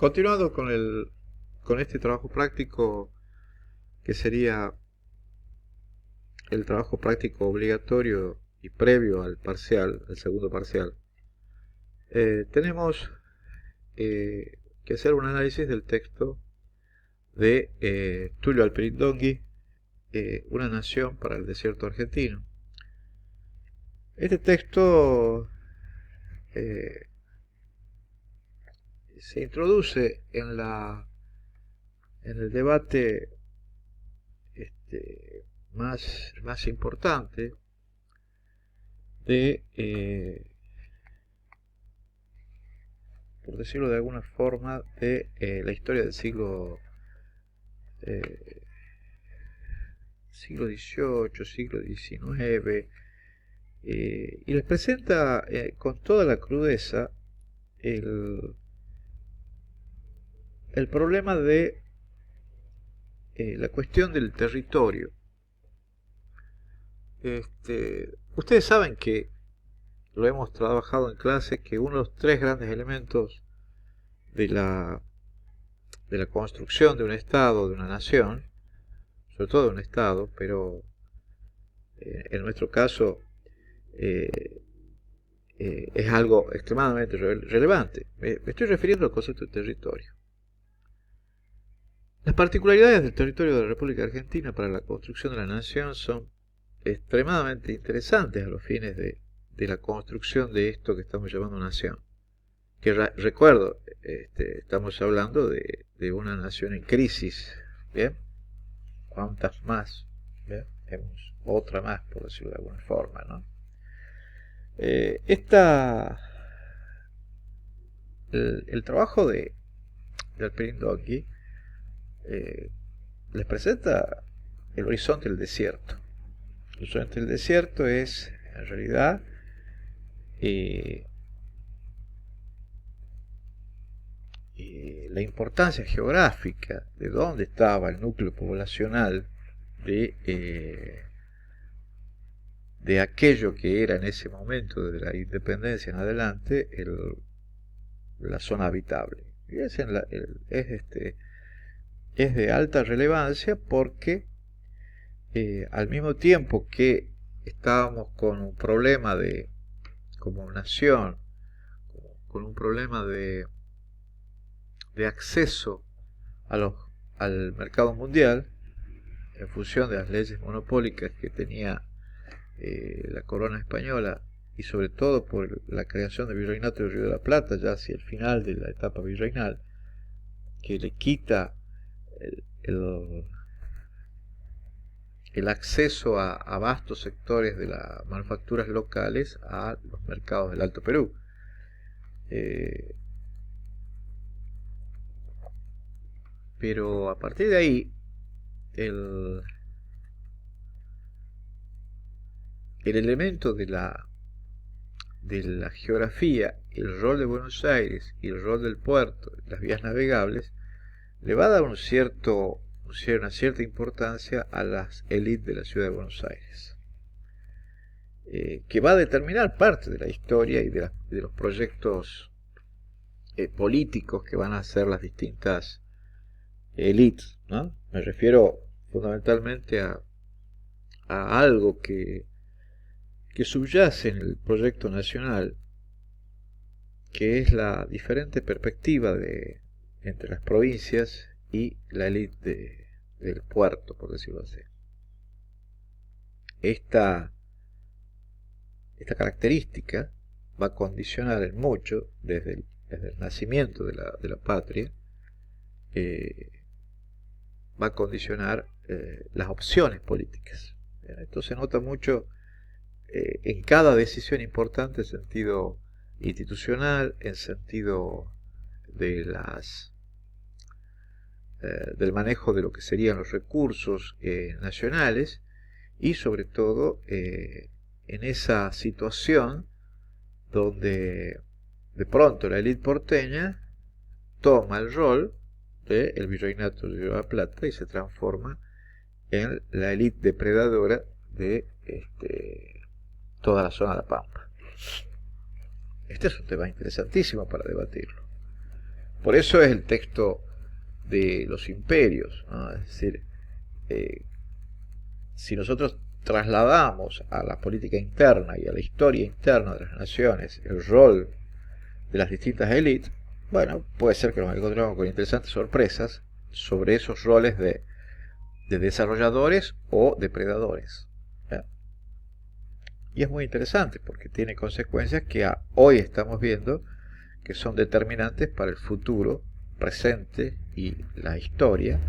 Continuando con este trabajo práctico, que sería el trabajo práctico obligatorio y previo al parcial, al segundo parcial, tenemos que hacer un análisis del texto de Tulio Alperi-Donghi, Una nación para el desierto argentino. Este texto se introduce en el debate más importante de, por decirlo de alguna forma, de la historia del siglo XVIII, siglo XIX, y les presenta con toda la crudeza el problema de la cuestión del territorio. Ustedes saben que lo hemos trabajado en clase, que uno de los tres grandes elementos de la construcción de un Estado, de una nación, sobre todo de un Estado, pero en nuestro caso es algo extremadamente relevante. Me estoy refiriendo al concepto de territorio. Las particularidades del territorio de la República Argentina para la construcción de la nación son extremadamente interesantes a los fines de la construcción de esto que estamos llamando nación. Que recuerdo, estamos hablando de una nación en crisis, ¿bien? ¿Cuántas más? ¿Bien? Tenemos otra más, por decirlo de alguna forma, ¿no? El trabajo de Alperi-Donghi les presenta el horizonte del desierto. El horizonte del desierto es, en realidad, la importancia geográfica de dónde estaba el núcleo poblacional de aquello que era en ese momento, desde la independencia en adelante, la zona habitable. Y es de alta relevancia porque al mismo tiempo que estábamos con un problema como nación, con un problema de acceso al mercado mundial, en función de las leyes monopólicas que tenía la corona española, y sobre todo por la creación del Virreinato del Río de la Plata, ya hacia el final de la etapa virreinal, que le quita el acceso a vastos sectores de las manufacturas locales a los mercados del Alto Perú. Pero a partir de ahí, el elemento de la geografía, el rol de Buenos Aires y el rol del puerto, las vías navegables, le va a dar una cierta importancia a las élites de la ciudad de Buenos Aires, que va a determinar parte de la historia y de los proyectos políticos que van a hacer las distintas élites, ¿no? Me refiero fundamentalmente a algo que subyace en el proyecto nacional, que es la diferente perspectiva entre las provincias y la élite del puerto, por decirlo así. Esta característica va a condicionar en mucho, desde el nacimiento de la patria, va a condicionar las opciones políticas. Esto se nota mucho en cada decisión importante en sentido institucional, en sentido de del manejo de lo que serían los recursos nacionales, y sobre todo en esa situación donde de pronto la élite porteña toma el rol del Virreinato de la Plata y se transforma en la élite depredadora de toda la zona de la Pampa. Este es un tema interesantísimo para debatirlo, Por eso es el texto de los imperios, ¿no? Es decir, si nosotros trasladamos a la política interna y a la historia interna de las naciones el rol de las distintas élites, bueno, puede ser que nos encontremos con interesantes sorpresas sobre esos roles de desarrolladores o depredadores. ¿Ya? Y es muy interesante porque tiene consecuencias que hoy estamos viendo que son determinantes para el futuro, presente y la historia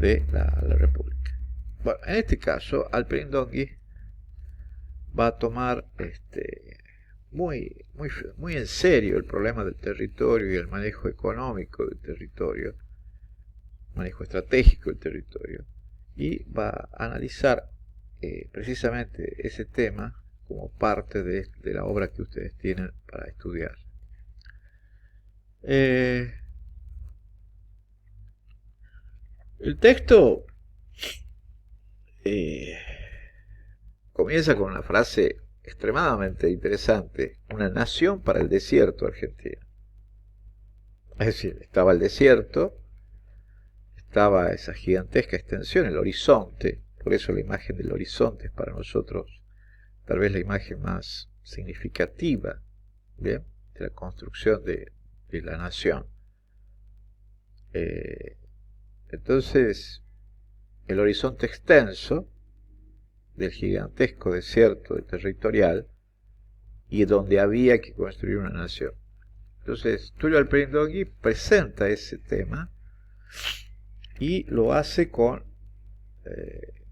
de la República. Bueno, en este caso, Alperin Dongui va a tomar muy en serio el problema del territorio y el manejo económico del territorio, manejo estratégico del territorio, y va a analizar precisamente ese tema como parte de la obra que ustedes tienen para estudiar. El texto comienza con una frase extremadamente interesante: una nación para el desierto argentino. Es decir, estaba el desierto, estaba esa gigantesca extensión, el horizonte. Por eso la imagen del horizonte es para nosotros tal vez la imagen más significativa, ¿bien?, de la construcción de la nación. Entonces, el horizonte extenso del gigantesco desierto territorial, y donde había que construir una nación. Entonces, Tulio Alperin Dongui presenta ese tema y lo hace con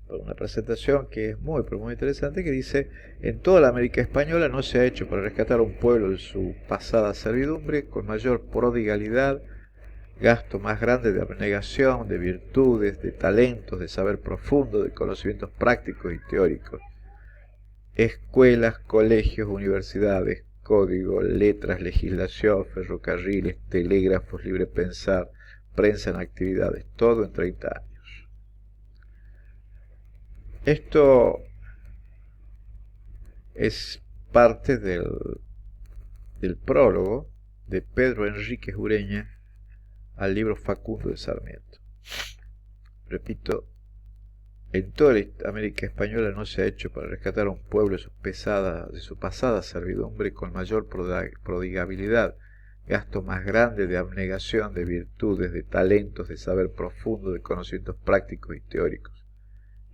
una presentación que es muy, pero muy interesante, que dice: en toda la América española no se ha hecho para rescatar a un pueblo de su pasada servidumbre con mayor prodigalidad, gasto más grande de abnegación, de virtudes, de talentos, de saber profundo, de conocimientos prácticos y teóricos. Escuelas, colegios, universidades, códigos, letras, legislación, ferrocarriles, telégrafos, libre pensar, prensa en actividades, todo en 30 años. Esto es parte del prólogo de Pedro Enríquez Ureña al libro Facundo de Sarmiento. Repito, en toda la América española no se ha hecho para rescatar a un pueblo de su pasada servidumbre con mayor prodigabilidad, gasto más grande de abnegación, de virtudes, de talentos, de saber profundo, de conocimientos prácticos y teóricos.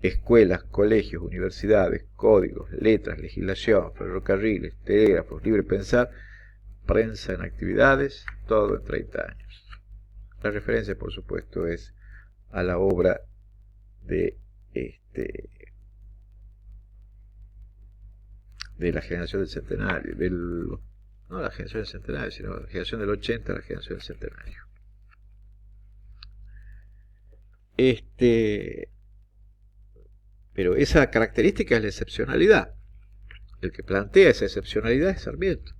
Escuelas, colegios, universidades, códigos, letras, legislación, ferrocarriles, telégrafos, libre pensar, prensa en actividades, todo en 30 años. La referencia, por supuesto, es a la obra de la generación del centenario, no la generación del centenario, sino la generación del 80, la generación del centenario. Pero esa característica es la excepcionalidad. El que plantea esa excepcionalidad es Sarmiento.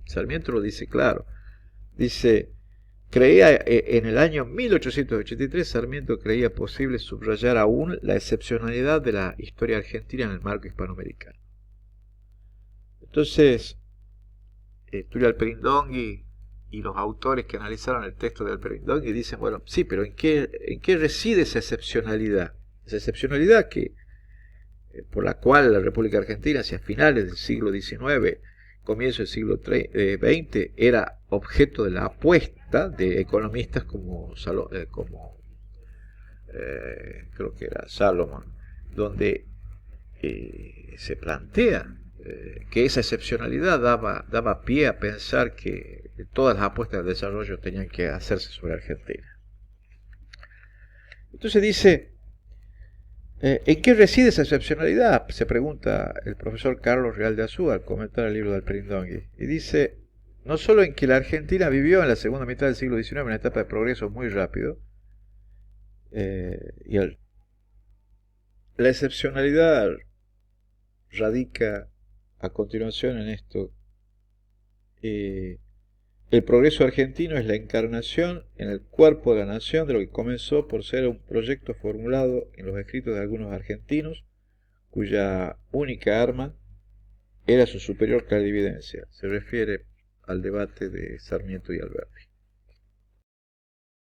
Sarmiento lo dice claro. Dice: creía en el año 1883, Sarmiento creía posible subrayar aún la excepcionalidad de la historia argentina en el marco hispanoamericano. Entonces, Tulio Alperin Dongui y los autores que analizaron el texto de Alperin Dongui dicen: bueno, sí, pero ¿en qué reside esa excepcionalidad? Esa excepcionalidad por la cual la República Argentina, hacia finales del siglo XIX, comienzo del siglo XX, era objeto de la apuesta de economistas como creo que era Salomón, donde se plantea que esa excepcionalidad daba pie a pensar que todas las apuestas de desarrollo tenían que hacerse sobre Argentina. Entonces dice: ¿en qué reside esa excepcionalidad?, se pregunta el profesor Carlos Real de Azúa al comentar el libro de Alperin Dongui. Y dice: no solo en que la Argentina vivió en la segunda mitad del siglo XIX una etapa de progreso muy rápido, la excepcionalidad radica a continuación en esto: el progreso argentino es la encarnación en el cuerpo de la nación de lo que comenzó por ser un proyecto formulado en los escritos de algunos argentinos, cuya única arma era su superior clarividencia. Se refiere al debate de Sarmiento y Alberti.